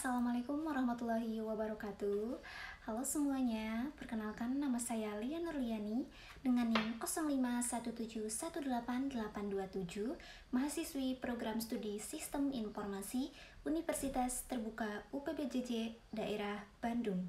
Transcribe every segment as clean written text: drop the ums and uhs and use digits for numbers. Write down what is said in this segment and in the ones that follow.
Assalamualaikum warahmatullahi wabarakatuh. Halo semuanya, perkenalkan nama saya Lia Nurliani dengan NIM 0517188827, mahasiswi program studi Sistem Informasi Universitas Terbuka UPBJJ Daerah Bandung.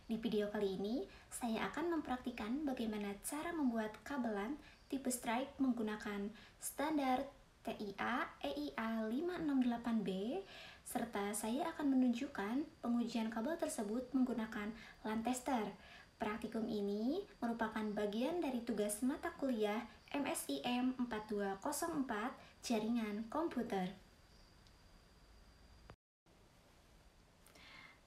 Di video kali ini, saya akan mempraktikkan bagaimana cara membuat kabelan tipe strike menggunakan standar TIA EIA 568B, serta saya akan menunjukkan pengujian kabel tersebut menggunakan LAN tester. Praktikum ini merupakan bagian dari tugas mata kuliah MSIM 4204 Jaringan Komputer.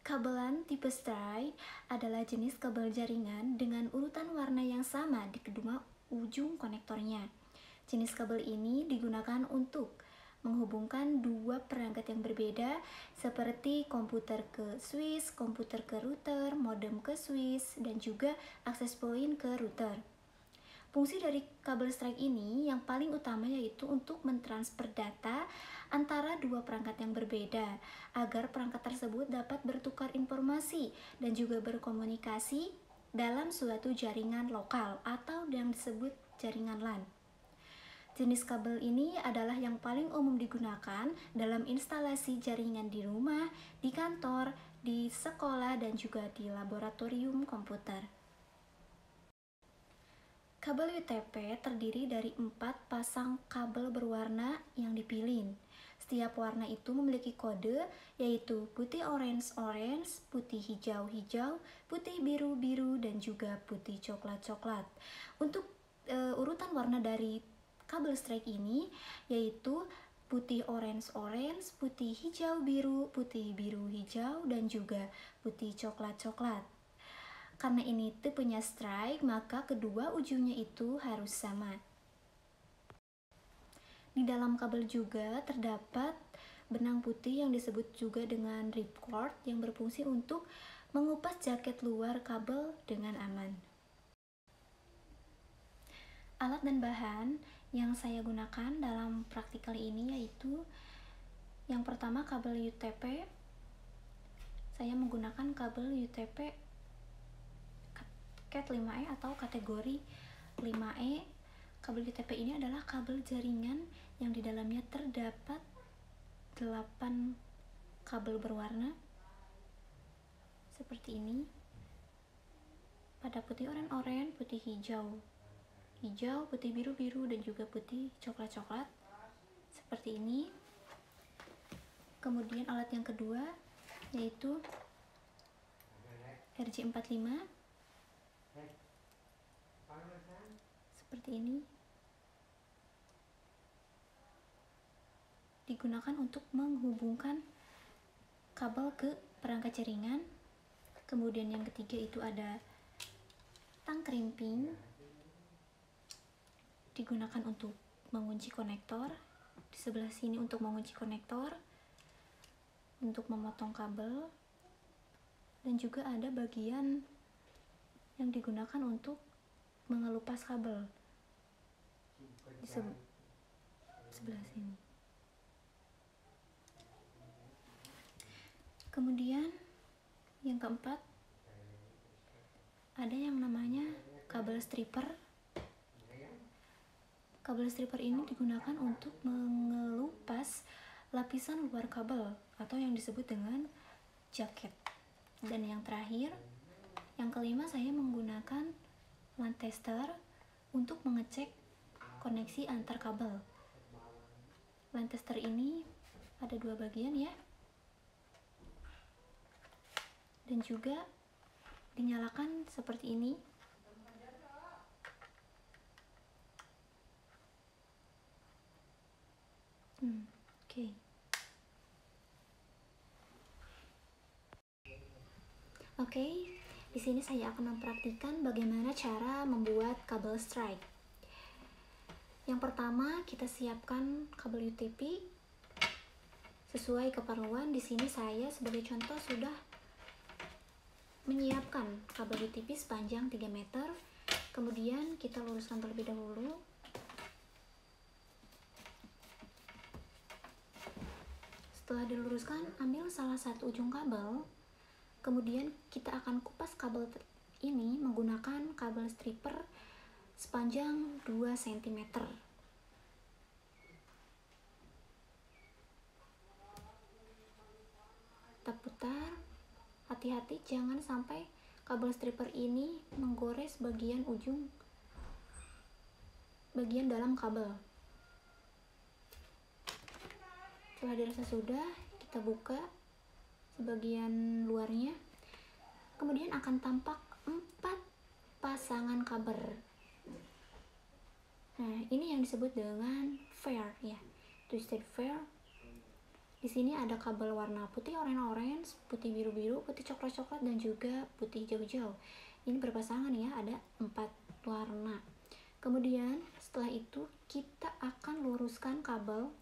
Kabelan tipe strike adalah jenis kabel jaringan dengan urutan warna yang sama di kedua ujung konektornya. Jenis kabel ini digunakan untuk menghubungkan dua perangkat yang berbeda seperti komputer ke switch, komputer ke router, modem ke switch, dan juga akses point ke router. Fungsi dari kabel strike ini yang paling utama yaitu untuk mentransfer data antara dua perangkat yang berbeda agar perangkat tersebut dapat bertukar informasi dan juga berkomunikasi dalam suatu jaringan lokal atau yang disebut jaringan LAN. Jenis kabel ini adalah yang paling umum digunakan dalam instalasi jaringan di rumah, di kantor, di sekolah, dan juga di laboratorium komputer. Kabel UTP terdiri dari 4 pasang kabel berwarna yang dipilih. Setiap warna itu memiliki kode, yaitu putih orange-orange, putih hijau-hijau, putih biru-biru, dan juga putih coklat-coklat. Untuk urutan warna dari kabel strike ini yaitu putih orange-orange, putih hijau-biru, putih biru-hijau, dan juga putih coklat-coklat. Karena ini tipenya strike, maka kedua ujungnya itu harus sama. Di dalam kabel juga terdapat benang putih yang disebut juga dengan ripcord yang berfungsi untuk mengupas jaket luar kabel dengan aman. Alat dan bahan yang saya gunakan dalam praktikal ini yaitu yang pertama kabel UTP. Saya menggunakan kabel UTP Cat 5E atau kategori 5E. Kabel UTP ini adalah kabel jaringan yang di dalamnya terdapat 8 kabel berwarna seperti ini. Pada putih oranye, putih hijau, putih biru-biru, dan juga putih coklat-coklat seperti ini. Kemudian alat yang kedua yaitu RJ45 seperti ini, digunakan untuk menghubungkan kabel ke perangkat jaringan. Kemudian yang ketiga itu ada tang krimping, digunakan untuk mengunci konektor. Di sebelah sini untuk mengunci konektor, untuk memotong kabel, dan juga ada bagian yang digunakan untuk mengelupas kabel di sebelah sini. Kemudian yang keempat ada yang namanya kabel stripper. Kabel stripper ini digunakan untuk mengelupas lapisan luar kabel atau yang disebut dengan jaket. Dan yang terakhir, yang kelima, saya menggunakan LAN tester untuk mengecek koneksi antar kabel. LAN tester ini ada dua bagian ya, dan juga dinyalakan seperti ini. Oke, di sini saya akan mempraktikkan bagaimana cara membuat kabel strike. Yang pertama, kita siapkan kabel UTP sesuai keperluan. Di sini saya sebagai contoh sudah menyiapkan kabel UTP sepanjang 3 meter. Kemudian kita luruskan terlebih dahulu. Setelah diluruskan, ambil salah satu ujung kabel, kemudian kita akan kupas kabel ini menggunakan kabel stripper sepanjang 2 cm. Kita putar, hati-hati jangan sampai kabel stripper ini menggores bagian dalam kabel. Setelah dirasa sudah, kita buka sebagian luarnya. Kemudian akan tampak 4 pasangan kabel. Nah, ini yang disebut dengan fair ya, twisted fair. Di sini ada kabel warna putih orange, putih biru-biru, putih coklat-coklat, dan juga putih hijau-hijau. Ini berpasangan ya, ada 4 warna. Kemudian setelah itu kita akan luruskan kabel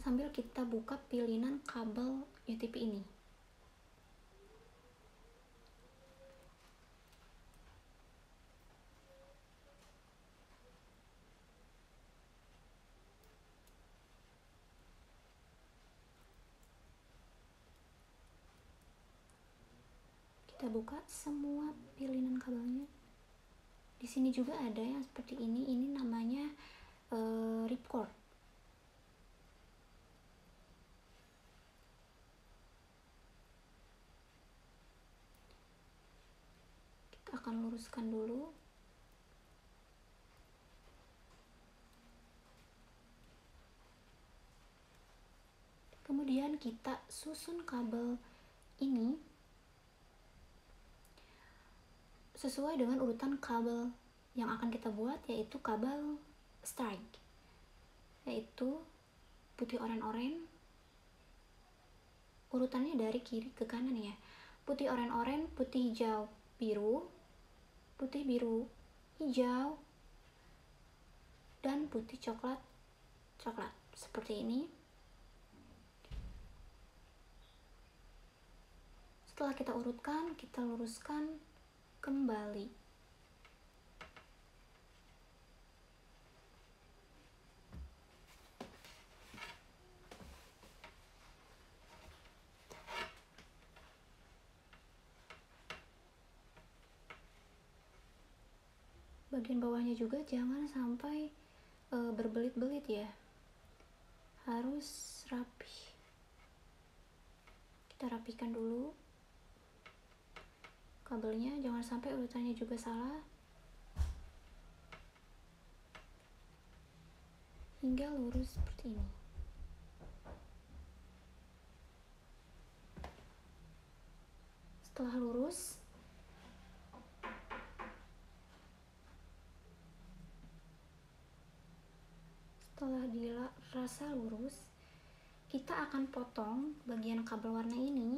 sambil kita buka pilihan kabel UTP ini. Kita buka semua pilihan kabelnya. Di sini juga ada yang seperti ini namanya ripcord. Kita akan luruskan dulu. Kemudian kita susun kabel ini sesuai dengan urutan kabel yang akan kita buat, yaitu kabel strike, yaitu putih oranye, urutannya dari kiri ke kanan ya. Putih oranye, putih hijau biru, putih biru hijau, dan putih coklat seperti ini. Setelah kita urutkan, kita luruskan kembali. Bagian bawahnya juga jangan sampai berbelit-belit ya, harus rapi. Kita rapikan dulu kabelnya, jangan sampai urutannya juga salah, hingga lurus seperti ini. Setelah lurus, setelah dirasa lurus, kita akan potong bagian kabel warna ini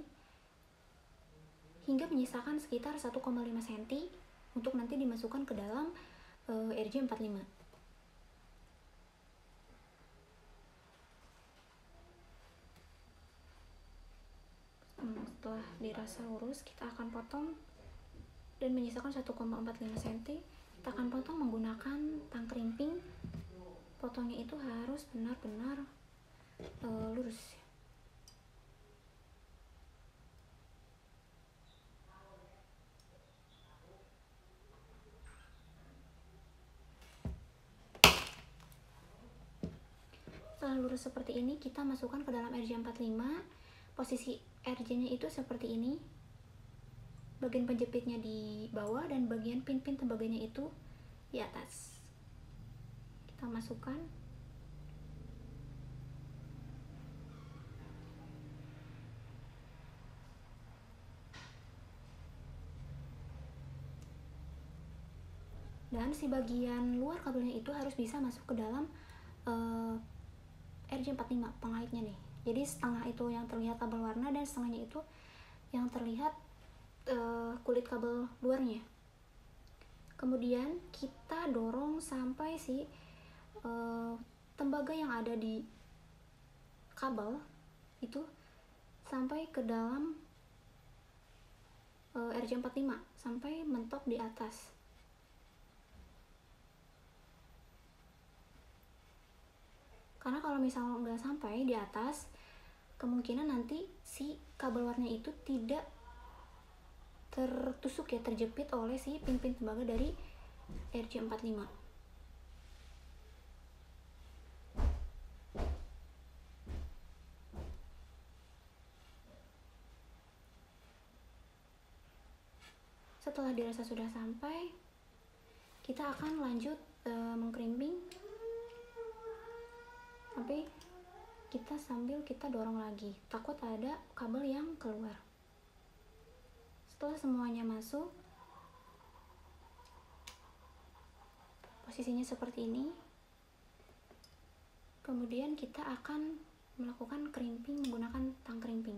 hingga menyisakan sekitar 1,5 cm untuk nanti dimasukkan ke dalam RJ45. Setelah dirasa lurus, kita akan potong dan menyisakan 1,45 cm. Kita akan potong menggunakan tang krimping. Potongnya itu harus benar-benar lurus. Setelah lurus seperti ini, kita masukkan ke dalam RJ45. Posisi RJ-nya itu seperti ini. Bagian penjepitnya di bawah dan bagian pin-pin tembaganya itu di atas. Kita masukkan. Dan si bagian luar kabelnya itu harus bisa masuk ke dalam RJ45 pengaitnya nih. Jadi setengah itu yang terlihat kabel warna dan setengahnya itu yang terlihat kulit kabel luarnya. Kemudian kita dorong sampai si tembaga yang ada di kabel itu sampai ke dalam RJ45, sampai mentok di atas. Karena kalau misalnya nggak sampai di atas, kemungkinan nanti si kabel warna itu tidak tertusuk ya, terjepit oleh si pin-pin tembaga dari RJ45. Setelah dirasa sudah sampai, kita akan lanjut mengkrimping sambil kita dorong lagi, takut ada kabel yang keluar. Setelah semuanya masuk, posisinya seperti ini, kemudian kita akan melakukan crimping menggunakan tang crimping.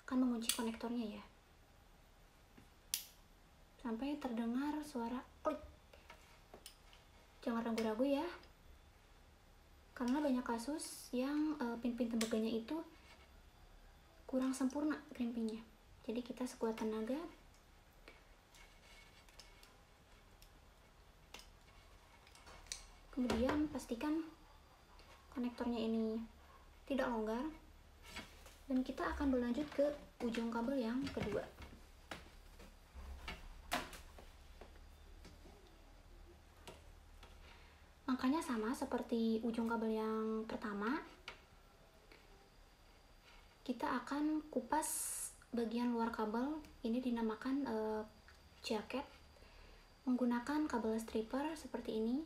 Akan mengunci konektornya ya, sampai terdengar suara klik. Jangan ragu-ragu ya, karena banyak kasus yang pin-pin tembaganya itu kurang sempurna crimpingnya. Jadi kita sekuat tenaga kemudian pastikan konektornya ini tidak longgar, dan kita akan berlanjut ke ujung kabel yang kedua. Angkanya sama seperti ujung kabel yang pertama. Kita akan kupas bagian luar kabel, ini dinamakan jaket, menggunakan kabel stripper seperti ini.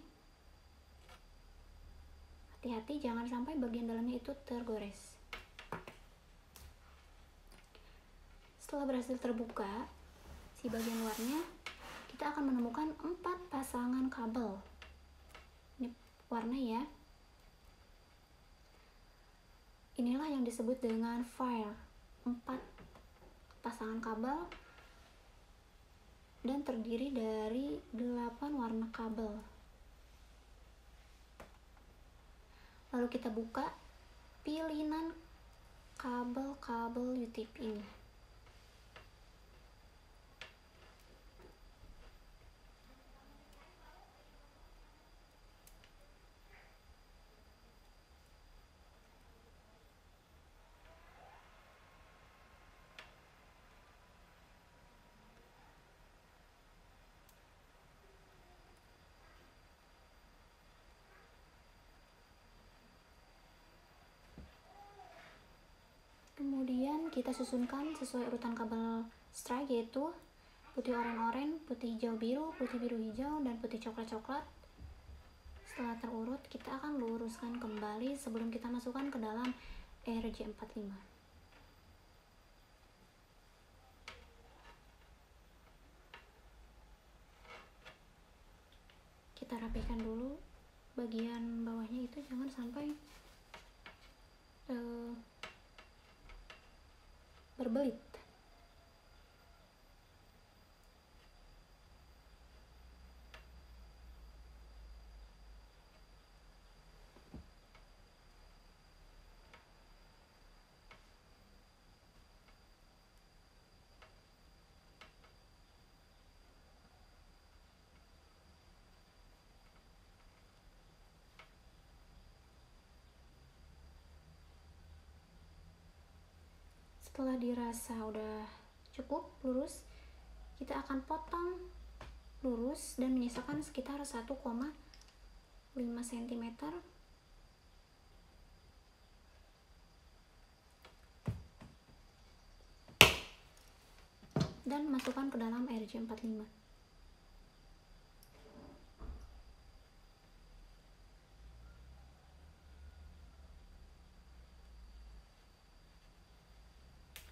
Hati-hati jangan sampai bagian dalamnya itu tergores. Setelah berhasil terbuka si bagian luarnya, kita akan menemukan 4 pasangan kabel. Ini warna ya. Inilah yang disebut dengan file. 4 pasangan kabel dan terdiri dari 8 warna kabel. Lalu kita buka pilihan kabel-kabel U-tip ini. Kemudian kita susunkan sesuai urutan kabel strike, yaitu putih oranye-oranye, putih hijau biru, putih biru hijau, dan putih coklat-coklat. Setelah terurut, kita akan luruskan kembali sebelum kita masukkan ke dalam RJ45. Kita rapikan dulu bagian bawahnya, itu jangan sampai berbelit. Setelah dirasa udah cukup lurus, kita akan potong lurus dan menyisakan sekitar 1,5 cm dan masukkan ke dalam RJ45.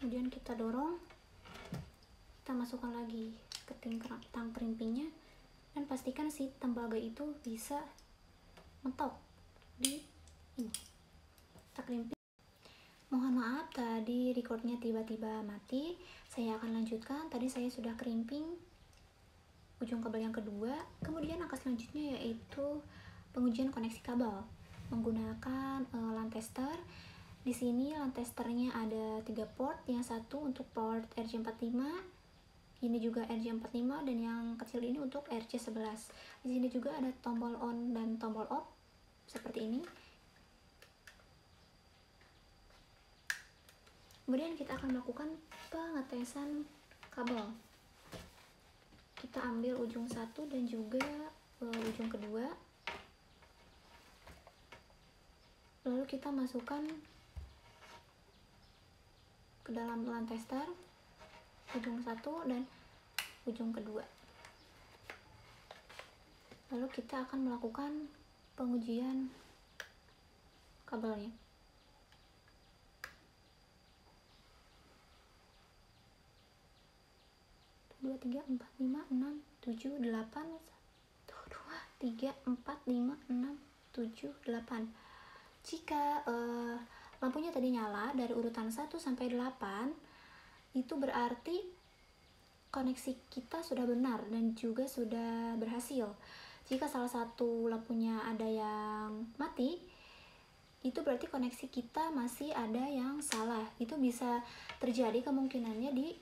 Kemudian kita dorong, kita masukkan lagi ke tang crimpingnya, dan pastikan si tembaga itu bisa mentok di ini. Kita crimping. Mohon maaf tadi recordnya tiba-tiba mati. Saya akan lanjutkan. Tadi saya sudah crimping ujung kabel yang kedua. Kemudian langkah selanjutnya yaitu pengujian koneksi kabel menggunakan LAN tester. Di sini LAN testernya ada 3 port, yang satu untuk port RJ45, ini juga RJ45, dan yang kecil ini untuk RJ11. Di sini juga ada tombol on dan tombol off seperti ini. Kemudian kita akan melakukan pengetesan kabel. Kita ambil ujung satu dan juga ujung kedua, lalu kita masukkan ke dalam LAN tester ujung satu dan ujung kedua. Lalu kita akan melakukan pengujian kabelnya. 2, 3, 4, 5, 6, 7, 8, 1, 2, 3, 4, 5, 6, 7, 8. Jika lampunya tadi nyala dari urutan 1 sampai 8, itu berarti koneksi kita sudah benar dan juga sudah berhasil. Jika salah satu lampunya ada yang mati, itu berarti koneksi kita masih ada yang salah. Itu bisa terjadi kemungkinannya di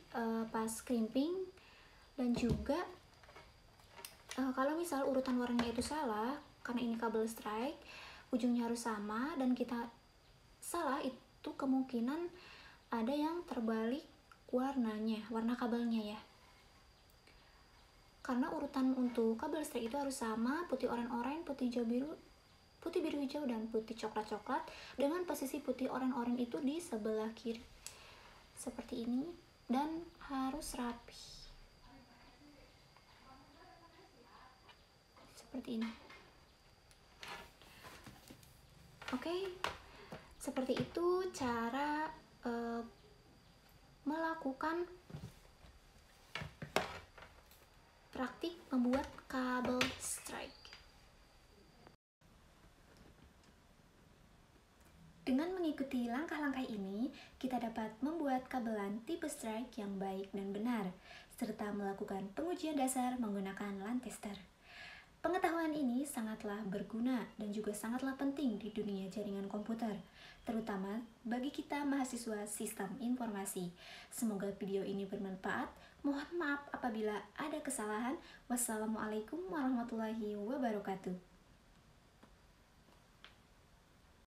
pas crimping, dan juga kalau misal urutan warnanya itu salah, karena ini kabel strike, ujungnya harus sama, dan kita salah, itu kemungkinan ada yang terbalik warnanya, warna kabelnya ya. Karena urutan untuk kabel strike itu harus sama, putih oranye-oranye, putih biru hijau, dan putih coklat-coklat, dengan posisi putih oranye-oranye itu di sebelah kiri seperti ini, dan harus rapi seperti ini. Oke, seperti itu cara melakukan praktik membuat kabel strike. Dengan mengikuti langkah-langkah ini, kita dapat membuat kabelan tipe strike yang baik dan benar, serta melakukan pengujian dasar menggunakan LAN tester. Pengetahuan ini sangatlah berguna dan juga sangatlah penting di dunia jaringan komputer, terutama bagi kita mahasiswa sistem informasi. Semoga video ini bermanfaat. Mohon maaf apabila ada kesalahan. Wassalamualaikum warahmatullahi wabarakatuh.